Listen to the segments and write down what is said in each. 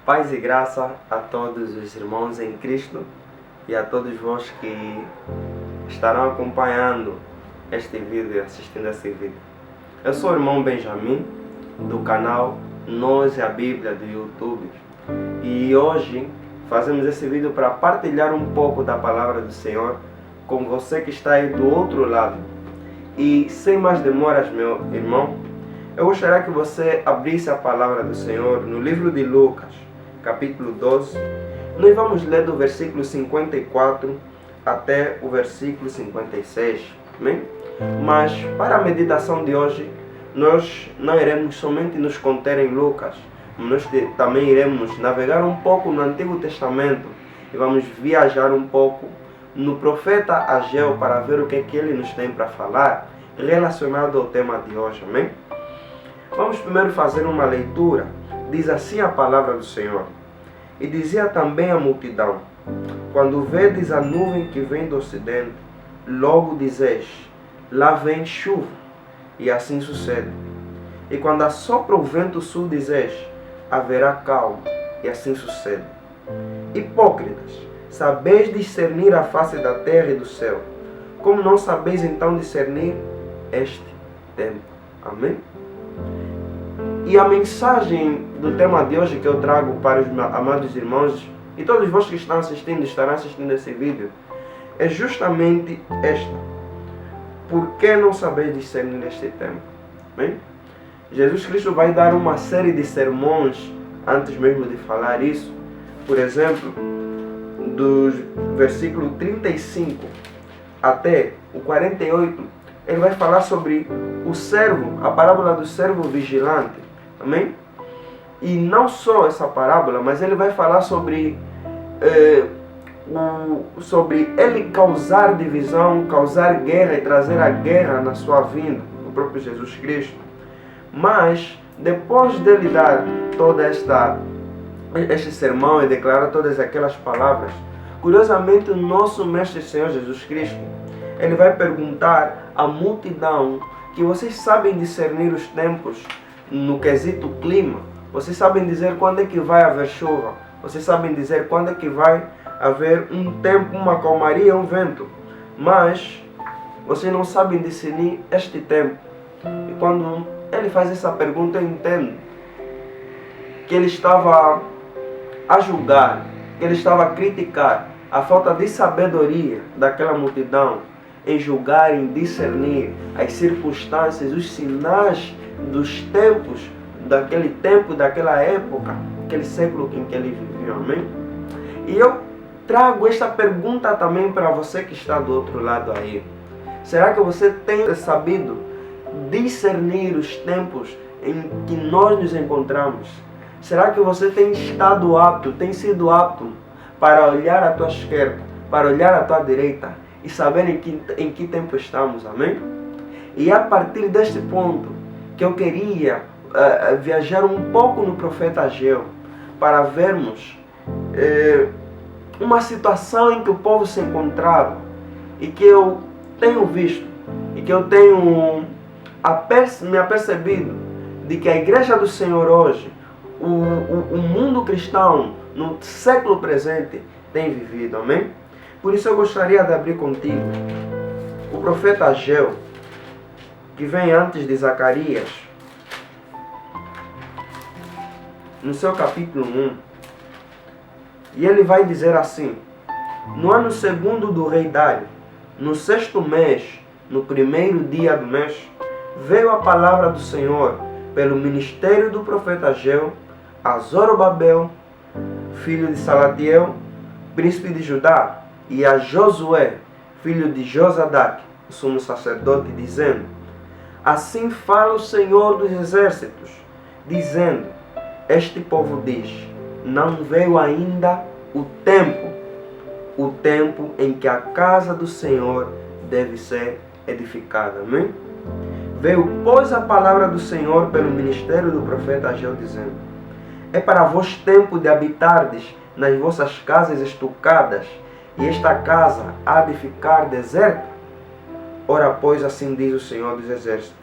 Paz e graça a todos os irmãos em Cristo e a todos vós que estarão acompanhando este vídeo e assistindo esse vídeo. Eu sou o irmão Benjamin, do canal Nós e a Bíblia do YouTube, e hoje fazemos esse vídeo para partilhar um pouco da palavra do Senhor com você que está aí do outro lado. E sem mais demoras, meu irmão, eu gostaria que você abrisse a palavra do Senhor no livro de Lucas, capítulo 12. Nós vamos ler do versículo 54 até o versículo 56. Amém? Mas para a meditação de hoje, nós não iremos somente nos conter em Lucas, nós também iremos navegar um pouco no Antigo Testamento e vamos viajar um pouco no profeta Ageu para ver o que ele nos tem para falar relacionado ao tema de hoje. Amém? Vamos primeiro fazer uma leitura. Diz assim a palavra do Senhor: E dizia também a multidão: Quando vedes a nuvem que vem do ocidente, logo dizeis: lá vem chuva, e assim sucede. E quando assopra o vento sul, dizeis: haverá calma, e assim sucede. Hipócritas, sabeis discernir a face da terra e do céu, como não sabeis então discernir este tempo? Amém? E a mensagem do tema de hoje que eu trago para os amados irmãos e todos vós que estão assistindo, estarão assistindo esse vídeo, é justamente esta: por que não sabeis discernir este tempo? Amém? Jesus Cristo vai dar uma série de sermões antes mesmo de falar isso. Por exemplo, do versículo 35 até o 48, ele vai falar sobre o servo, a parábola do servo vigilante. Amém? E não só essa parábola, mas ele vai falar sobre ele causar divisão, causar guerra e trazer a guerra na sua vinda, o próprio Jesus Cristo. Mas depois dele dar toda este sermão e declarar todas aquelas palavras, curiosamente o nosso Mestre Senhor Jesus Cristo, ele vai perguntar à multidão que vocês sabem discernir os tempos no quesito clima. Vocês sabem dizer quando é que vai haver chuva. Vocês sabem dizer quando é que vai haver um tempo, uma calmaria, um vento. Mas vocês não sabem discernir este tempo. E quando ele faz essa pergunta, eu entendo que ele estava a julgar, que ele estava a criticar a falta de sabedoria daquela multidão em julgar, em discernir as circunstâncias, os sinais dos tempos, daquele tempo, daquela época, aquele século em que ele viveu. Amém? E eu trago esta pergunta também para você que está do outro lado aí. Será que você tem sabido discernir os tempos em que nós nos encontramos? Será que você tem estado apto, tem sido apto para olhar à tua esquerda, para olhar à tua direita e saber em que tempo estamos? Amém? E a partir deste ponto que eu queria viajar um pouco no profeta Ageu para vermos uma situação em que o povo se encontrava e que eu tenho visto e que eu tenho me apercebido de que a igreja do Senhor hoje, o mundo cristão no século presente tem vivido. Amém? Por isso eu gostaria de abrir contigo o profeta Ageu, que vem antes de Zacarias, no seu capítulo 1. E ele vai dizer assim: no ano segundo do rei Dário, no sexto mês, no primeiro dia do mês, veio a palavra do Senhor pelo ministério do profeta Ageu a Zorobabel, filho de Salatiel, príncipe de Judá, e a Josué, filho de Josadaque, o sumo sacerdote, dizendo: assim fala o Senhor dos exércitos, dizendo: este povo diz, não veio ainda o tempo em que a casa do Senhor deve ser edificada. Amém? Veio, pois, a palavra do Senhor pelo ministério do profeta Ageu, dizendo: é para vós tempo de habitardes nas vossas casas estucadas, e esta casa há de ficar deserta? Ora, pois, assim diz o Senhor dos exércitos: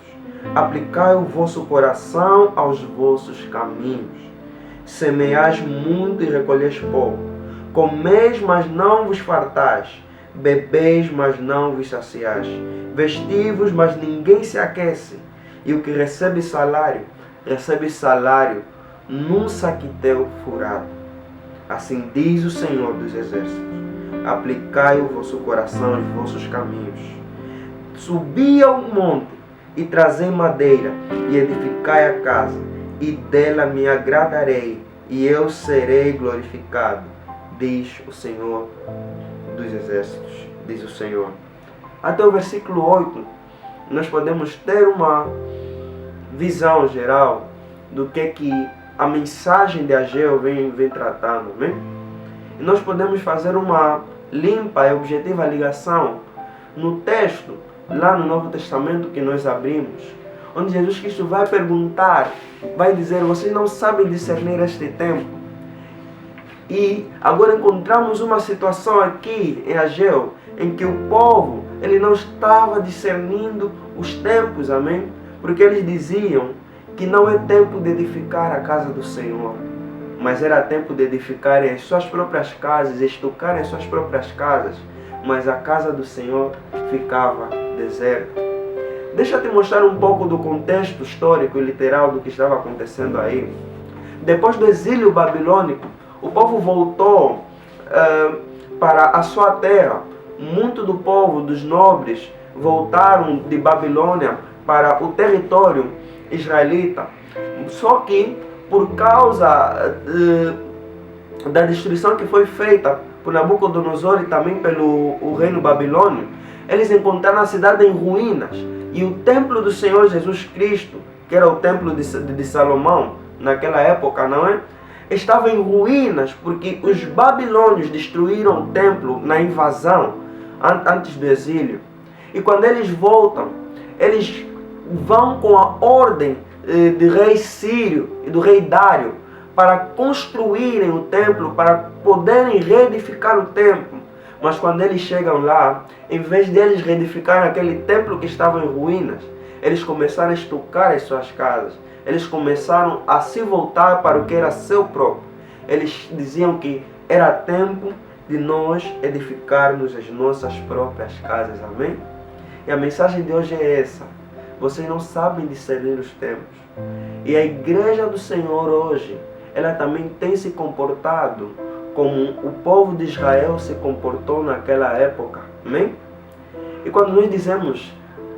aplicai o vosso coração aos vossos caminhos, Semeais muito e recolheis pouco. Comeis, mas não vos fartais. Bebeis, mas não vos saciais. Vestivos, mas ninguém se aquece. E o que recebe salário num saquetel furado. Assim diz o Senhor dos Exércitos: aplicai o vosso coração aos vossos caminhos. Subi ao monte e trazei madeira e edificai a casa, e dela me agradarei, e eu serei glorificado, diz o Senhor dos Exércitos, diz o Senhor. Até o versículo 8, nós podemos ter uma visão geral do que a mensagem de Ageu vem tratando, amém? E nós podemos fazer uma limpa e objetiva ligação no texto, lá no Novo Testamento que nós abrimos, onde Jesus Cristo vai perguntar, vai dizer: vocês não sabem discernir este tempo? E agora encontramos uma situação aqui em Ageu, em que o povo, ele não estava discernindo os tempos, amém? Porque eles diziam que não é tempo de edificar a casa do Senhor, mas era tempo de edificarem as suas próprias casas, estucarem as suas próprias casas, mas a casa do Senhor ficava deserta. Deixa eu te mostrar um pouco do contexto histórico e literal do que estava acontecendo aí. Depois do exílio babilônico, o povo voltou para a sua terra. Muito do povo, dos nobres, voltaram de Babilônia para o território israelita. Só que, por causa da destruição que foi feita por Nabucodonosor e também pelo reino babilônio, eles encontraram a cidade em ruínas. E o templo do Senhor Jesus Cristo, que era o templo de Salomão, naquela época, não é? Estava em ruínas, porque os babilônios destruíram o templo na invasão, antes do exílio. E quando eles voltam, eles vão com a ordem do rei Sírio e do rei Dário para construírem o templo, para poderem reedificar o templo. Mas quando eles chegam lá, em vez de eles reedificarem aquele templo que estava em ruínas, eles começaram a estucar as suas casas. Eles começaram a se voltar para o que era seu próprio. Eles diziam que era tempo de nós edificarmos as nossas próprias casas. Amém? E a mensagem de hoje é essa. Vocês não sabem discernir os tempos. E a igreja do Senhor hoje, ela também tem se comportado como o povo de Israel se comportou naquela época. Amém? E quando nós dizemos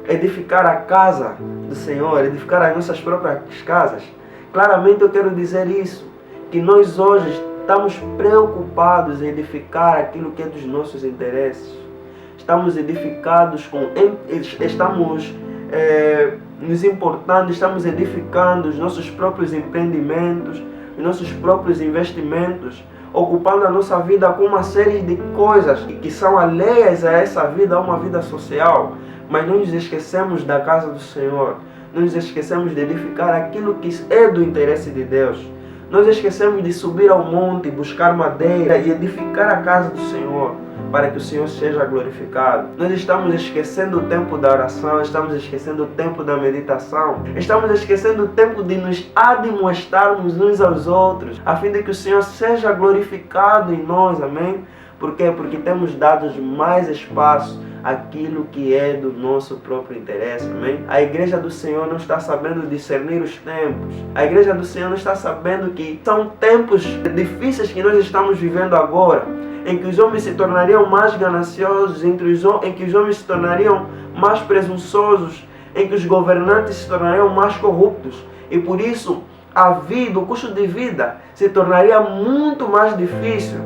edificar a casa do Senhor, edificar as nossas próprias casas, claramente eu quero dizer isso, que nós hoje estamos preocupados em edificar aquilo que é dos nossos interesses. Estamos edificados estamos nos importando, estamos edificando os nossos próprios empreendimentos, os nossos próprios investimentos, ocupando a nossa vida com uma série de coisas que são alheias a essa vida, a uma vida social. Mas não nos esquecemos da casa do Senhor. Não nos esquecemos de edificar aquilo que é do interesse de Deus. Nós esquecemos de subir ao monte, buscar madeira e edificar a casa do Senhor, para que o Senhor seja glorificado. Nós estamos esquecendo o tempo da oração, estamos esquecendo o tempo da meditação, estamos esquecendo o tempo de nos admoestarmos uns aos outros, a fim de que o Senhor seja glorificado em nós, amém? Por quê? Porque temos dado mais espaço àquilo que é do nosso próprio interesse, amém? A igreja do Senhor não está sabendo discernir os tempos. A igreja do Senhor não está sabendo que são tempos difíceis que nós estamos vivendo agora, em que os homens se tornariam mais gananciosos, em que os homens se tornariam mais presunçosos, em que os governantes se tornariam mais corruptos. E por isso, a vida, o custo de vida, se tornaria muito mais difícil.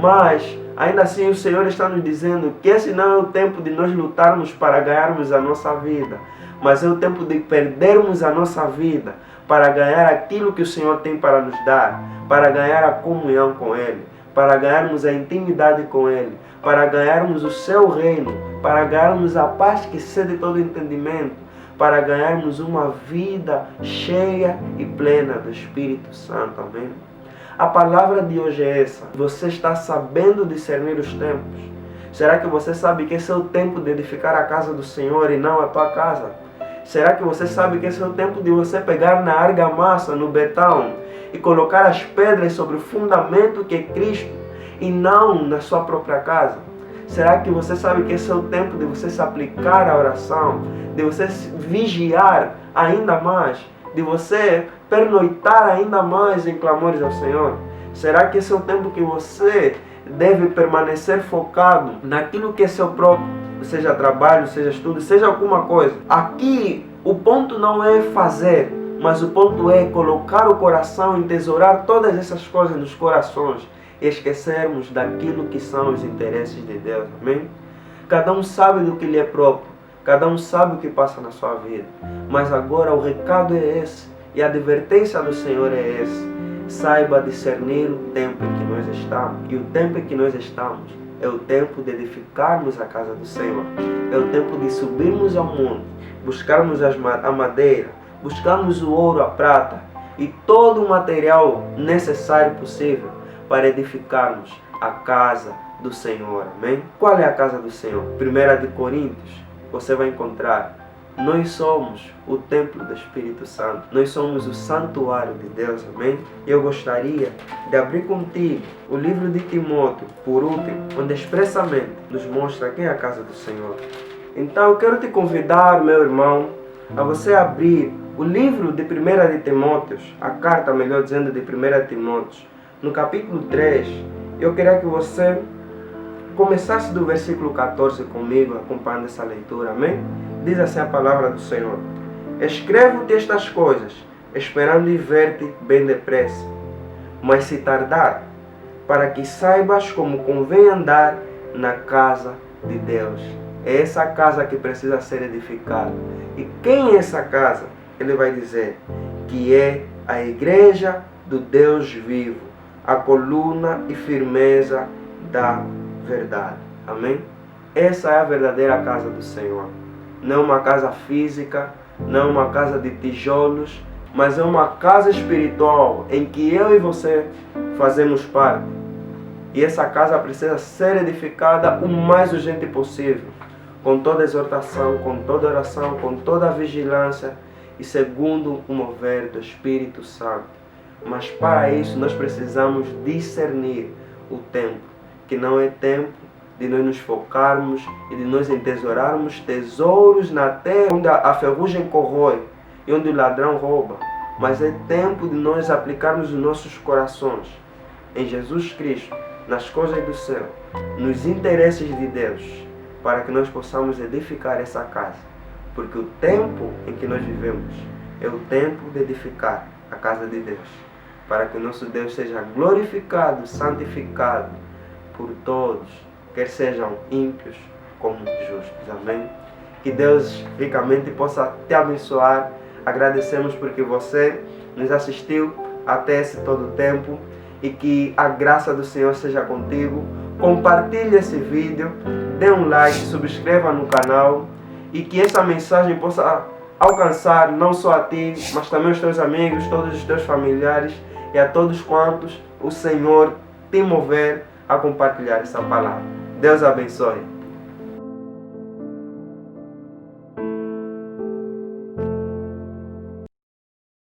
Mas ainda assim o Senhor está nos dizendo que esse não é o tempo de nós lutarmos para ganharmos a nossa vida, mas é o tempo de perdermos a nossa vida para ganhar aquilo que o Senhor tem para nos dar, para ganhar a comunhão com Ele, para ganharmos a intimidade com Ele, para ganharmos o seu reino, para ganharmos a paz que excede todo entendimento, para ganharmos uma vida cheia e plena do Espírito Santo. Amém? A palavra de hoje é essa. Você está sabendo discernir os tempos? Será que você sabe que esse é o tempo de edificar a casa do Senhor e não a tua casa? Será que você sabe que esse é o tempo de você pegar na argamassa, no betão, e colocar as pedras sobre o fundamento que é Cristo e não na sua própria casa? Será que você sabe que esse é o tempo de você se aplicar à oração, de você vigiar ainda mais, de você pernoitar ainda mais em clamores ao Senhor? Será que esse é o tempo que você deve permanecer focado naquilo que é seu próprio, seja trabalho, seja estudo, seja alguma coisa? Aqui o ponto não é fazer, mas o ponto é colocar o coração, entesourar todas essas coisas nos corações e esquecermos daquilo que são os interesses de Deus. Amém? Cada um sabe do que lhe é próprio, cada um sabe o que passa na sua vida, mas agora o recado é esse e a advertência do Senhor é esse: saiba discernir o tempo em que nós estamos. E o tempo em que nós estamos é o tempo de edificarmos a casa do Senhor, é o tempo de subirmos ao monte, buscarmos a madeira, buscarmos o ouro, a prata e todo o material necessário e possível para edificarmos a casa do Senhor. Amém? Qual é a casa do Senhor? 1 de Coríntios, você vai encontrar: nós somos o templo do Espírito Santo. Nós somos o santuário de Deus. Amém? Eu gostaria de abrir contigo o livro de Timóteo, por último, onde expressamente nos mostra quem é a casa do Senhor. Então eu quero te convidar, meu irmão, a você abrir o livro de 1 de Timóteo, a carta, melhor dizendo, de 1 de Timóteo, no capítulo 3. Eu queria que você começasse do versículo 14 comigo, acompanhando essa leitura. Amém? Diz assim a palavra do Senhor: escrevo-te estas coisas, esperando ir ver-te bem depressa, mas se tardar, para que saibas como convém andar na casa de Deus. É essa casa que precisa ser edificada. E quem é essa casa? Ele vai dizer que é a igreja do Deus vivo, a coluna e firmeza da verdade. Amém? Essa é a verdadeira casa do Senhor. Não uma casa física, não uma casa de tijolos, mas é uma casa espiritual em que eu e você fazemos parte. E essa casa precisa ser edificada o mais urgente possível, com toda exortação, com toda oração, com toda vigilância e segundo o mover do Espírito Santo. Mas para isso nós precisamos discernir o tempo, que não é tempo de nós nos focarmos e de nós entesourarmos tesouros na terra onde a ferrugem corrói e onde o ladrão rouba, mas é tempo de nós aplicarmos os nossos corações em Jesus Cristo, nas coisas do céu, nos interesses de Deus, para que nós possamos edificar essa casa, porque o tempo em que nós vivemos é o tempo de edificar a casa de Deus, para que o nosso Deus seja glorificado, santificado por todos, quer sejam ímpios como justos. Amém? Que Deus ricamente possa te abençoar. Agradecemos porque você nos assistiu até esse todo tempo e que a graça do Senhor seja contigo. Compartilhe esse vídeo, dê um like, subscreva no canal e que essa mensagem possa alcançar não só a ti, mas também os teus amigos, todos os teus familiares e a todos quantos o Senhor te mover a compartilhar essa palavra. Deus abençoe.